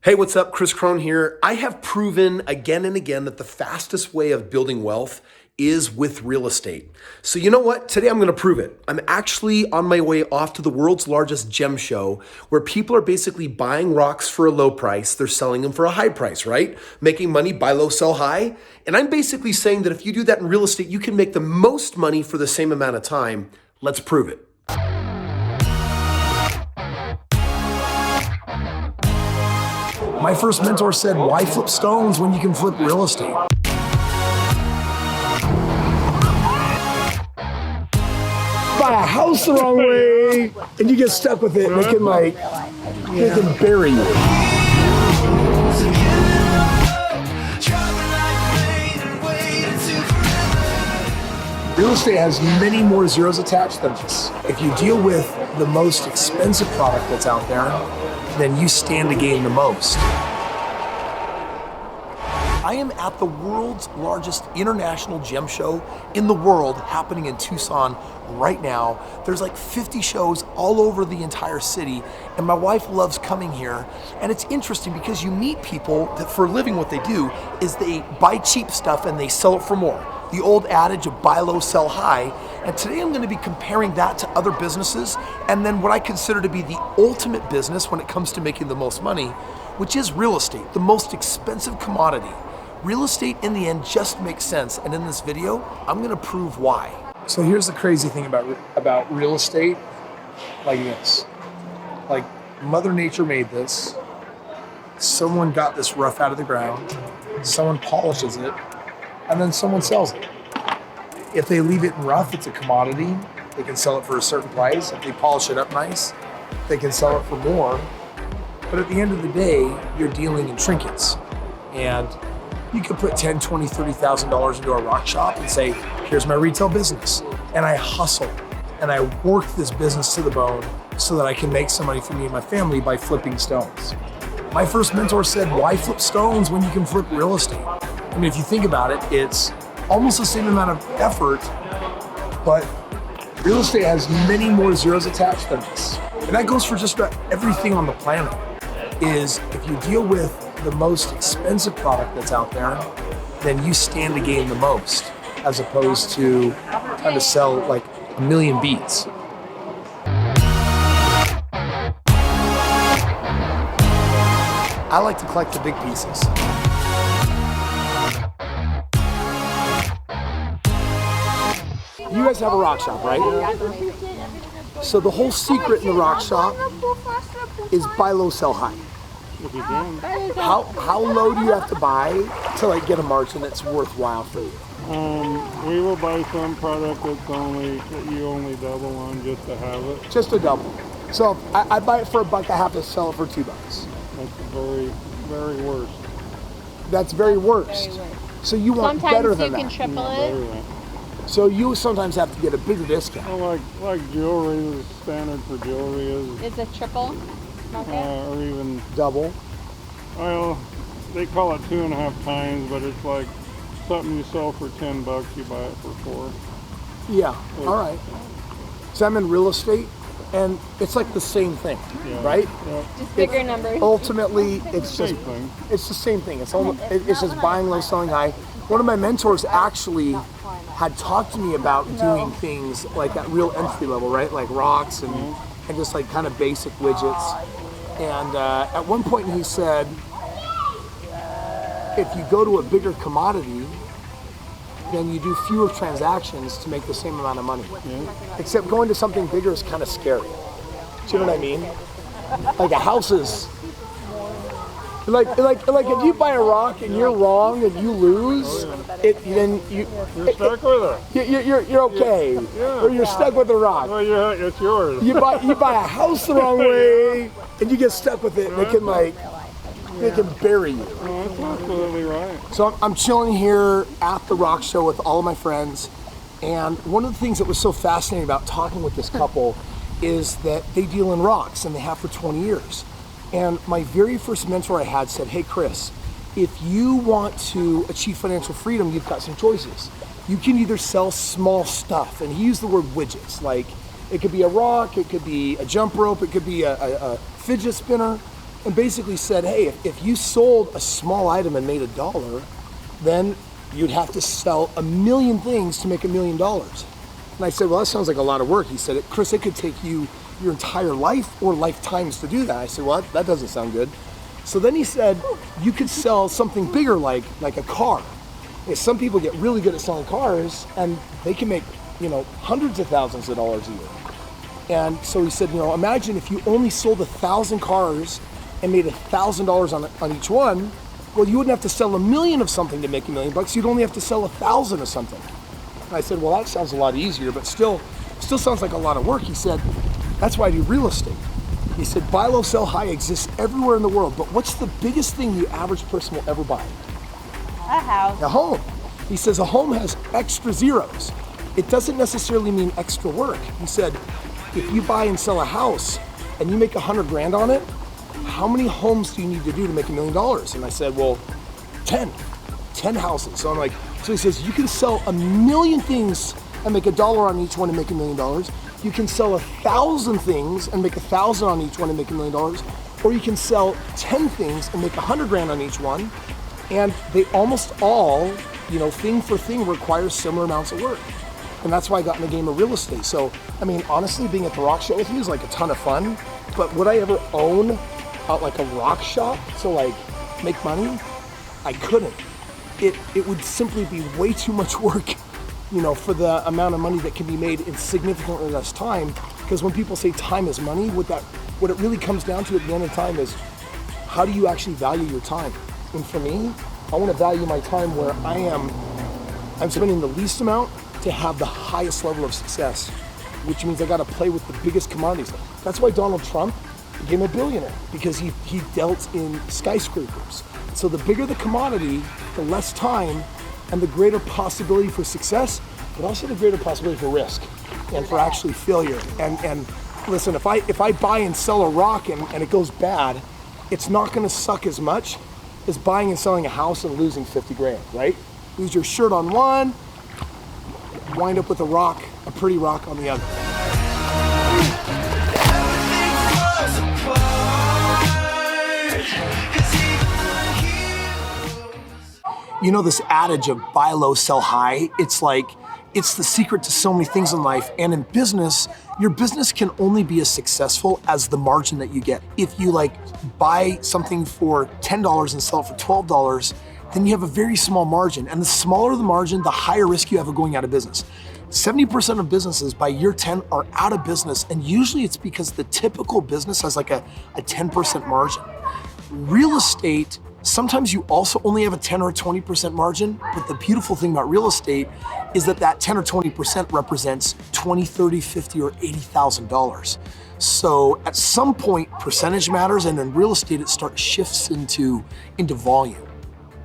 Hey, what's up? Kris Krohn here. I have proven again and again that the fastest way of building wealth is with real estate. So you know what? Today I'm gonna prove it. I'm actually on my way off to the world's largest gem show where people are basically buying rocks for a low price. They're selling them for a high price, right? Making money, buy low, sell high. And I'm basically saying that if you do that in real estate, you can make the most money for the same amount of time. Let's prove it. My first mentor said, why flip stones when you can flip real estate? Buy a house the wrong way, and you get stuck with it, and they can bury you. Real estate has many more zeros attached than this. If you deal with the most expensive product that's out there, then you stand to gain the most. I am at the world's largest international gem show in the world happening in Tucson right now. There's like 50 shows all over the entire city, and my wife loves coming here. And it's interesting because you meet people that for a living what they do is they buy cheap stuff and they sell it for more. The old adage of buy low, sell high. And today I'm going to be comparing that to other businesses and then what I consider to be the ultimate business when it comes to making the most money, which is real estate, the most expensive commodity. Real estate in the end just makes sense, and in this video, I'm going to prove why. So here's the crazy thing about real estate, like this. Like Mother Nature made this, someone got this rough out of the ground, someone polishes it, and then someone sells it. If they leave it in rough, it's a commodity. They can sell it for a certain price. If they polish it up nice, they can sell it for more. But at the end of the day, you're dealing in trinkets. And you could put $10,000, $20,000, $30,000 into a rock shop and say, here's my retail business. And I hustle and I work this business to the bone so that I can make some money for me and my family by flipping stones. My first mentor said, why flip stones when you can flip real estate? I mean, if you think about it, it's almost the same amount of effort, but real estate has many more zeros attached than this. And that goes for just about everything on the planet, is if you deal with the most expensive product that's out there, then you stand to gain the most, as opposed to trying to sell like a million beads. I like to collect the big pieces. You guys have a rock shop, right? So the whole secret in the rock shop is buy low, sell high. How low do you have to buy to like get a margin that's worthwhile for you? We will buy some product that you only double on just to have it. Just a double. So if I buy it for $1, I have to sell it for $2. That's the very, very worst. That's very worst. So you want better than that. Sometimes you can triple it. So you sometimes have to get a bigger discount. Well, like jewelry, the standard for jewelry is... It's a triple? Okay. Or even... Double? Well, they call it 2.5 times, but it's like something you sell for $10, you buy it for $4. Yeah, all right. So I'm in real estate, and it's like the same thing, right? Yeah. Just bigger numbers. Ultimately, it's just it's the same thing. It's just buying low, selling high. One of my mentors actually had talked to me about doing things like at real entry level, right? Like rocks and just like kind of basic widgets. And at one point he said, if you go to a bigger commodity, then you do fewer transactions to make the same amount of money. Except going to something bigger is kind of scary. Do you know what I mean? Like a house is, like if you buy a rock and you're wrong and you lose, then you're stuck with it. You're okay, or you're stuck with the rock. Well, yeah, it's yours. You buy a house the wrong way and you get stuck with it, and they can bury you. Oh, that's absolutely right. So I'm chilling here at the rock show with all of my friends, and one of the things that was so fascinating about talking with this couple is that they deal in rocks, and they have for 20 years. And my very first mentor I had said, hey Kris, if you want to achieve financial freedom, you've got some choices. You can either sell small stuff, and he used the word widgets, like it could be a rock, it could be a jump rope, it could be a fidget spinner, and basically said, hey, if you sold a small item and made $1, then you'd have to sell 1 million things to make $1 million. And I said, well, that sounds like a lot of work. He said, Kris, it could take you your entire life or lifetimes to do that. I said, well, that doesn't sound good. So then he said, you could sell something bigger like a car. And some people get really good at selling cars and they can make, hundreds of thousands of dollars a year. And so he said, imagine if you only sold 1,000 cars and made $1,000 on each one, well, you wouldn't have to sell 1 million of something to make $1 million. You'd only have to sell 1,000 of something. And I said, well, that sounds a lot easier, but still sounds like a lot of work. He said, that's why I do real estate. He said, buy low, sell high exists everywhere in the world, but what's the biggest thing the average person will ever buy? A house. A home. He says a home has extra zeros. It doesn't necessarily mean extra work. He said, if you buy and sell a house and you make 100 grand on it, how many homes do you need to do to make $1 million? And I said, well, 10 houses. So I'm like, so he says, you can sell 1 million things and make $1 on each one and make $1 million. You can sell 1,000 things and make 1,000 on each one and make $1 million. Or you can sell 10 things and make 100 grand on each one. And they almost all, thing for thing require similar amounts of work. And that's why I got in the game of real estate. So, honestly, being at the rock show with you is like a ton of fun. But would I ever own like a rock shop to make money? I couldn't. It would simply be way too much work, for the amount of money that can be made in significantly less time. Because when people say time is money, what it really comes down to at the end of time is, how do you actually value your time? And for me, I want to value my time where I'm spending the least amount to have the highest level of success, which means I got to play with the biggest commodities. That's why Donald Trump became a billionaire, because he dealt in skyscrapers. So the bigger the commodity, the less time and the greater possibility for success, but also the greater possibility for risk and for actually failure. And listen, if I buy and sell a rock and it goes bad, it's not gonna suck as much as buying and selling a house and losing 50 grand, right? Lose your shirt on one, wind up with a pretty rock on the other. This adage of buy low, sell high, it's the secret to so many things in life. And in business, your business can only be as successful as the margin that you get. If you buy something for $10 and sell it for $12, then you have a very small margin. And the smaller the margin, the higher risk you have of going out of business. 70% of businesses by year 10 are out of business. And usually it's because the typical business has a 10% margin. Real estate, sometimes you also only have a 10 or 20% margin, but the beautiful thing about real estate is that 10 or 20% represents $20, $30, $50, or $80,000. So at some point, percentage matters, and in real estate, it shifts into volume.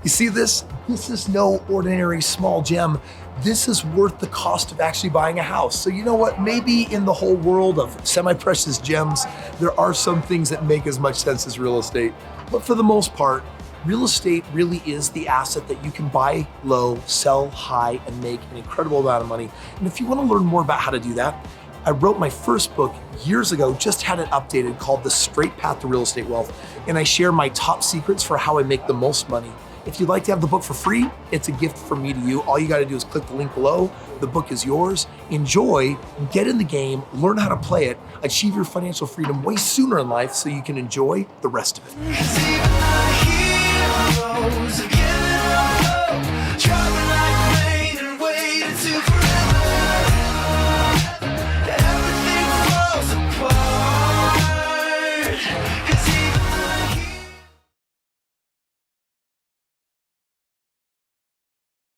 You see this? This is no ordinary small gem. This is worth the cost of actually buying a house. So you know what? Maybe in the whole world of semi-precious gems, there are some things that make as much sense as real estate. But for the most part, real estate really is the asset that you can buy low, sell high, and make an incredible amount of money. And if you want to learn more about how to do that, I wrote my first book years ago, just had it updated, called The Straight Path to Real Estate Wealth. And I share my top secrets for how I make the most money. If you'd like to have the book for free, it's a gift from me to you. All you got to do is click the link below. The book is yours. Enjoy, get in the game, learn how to play it, achieve your financial freedom way sooner in life so you can enjoy the rest of it.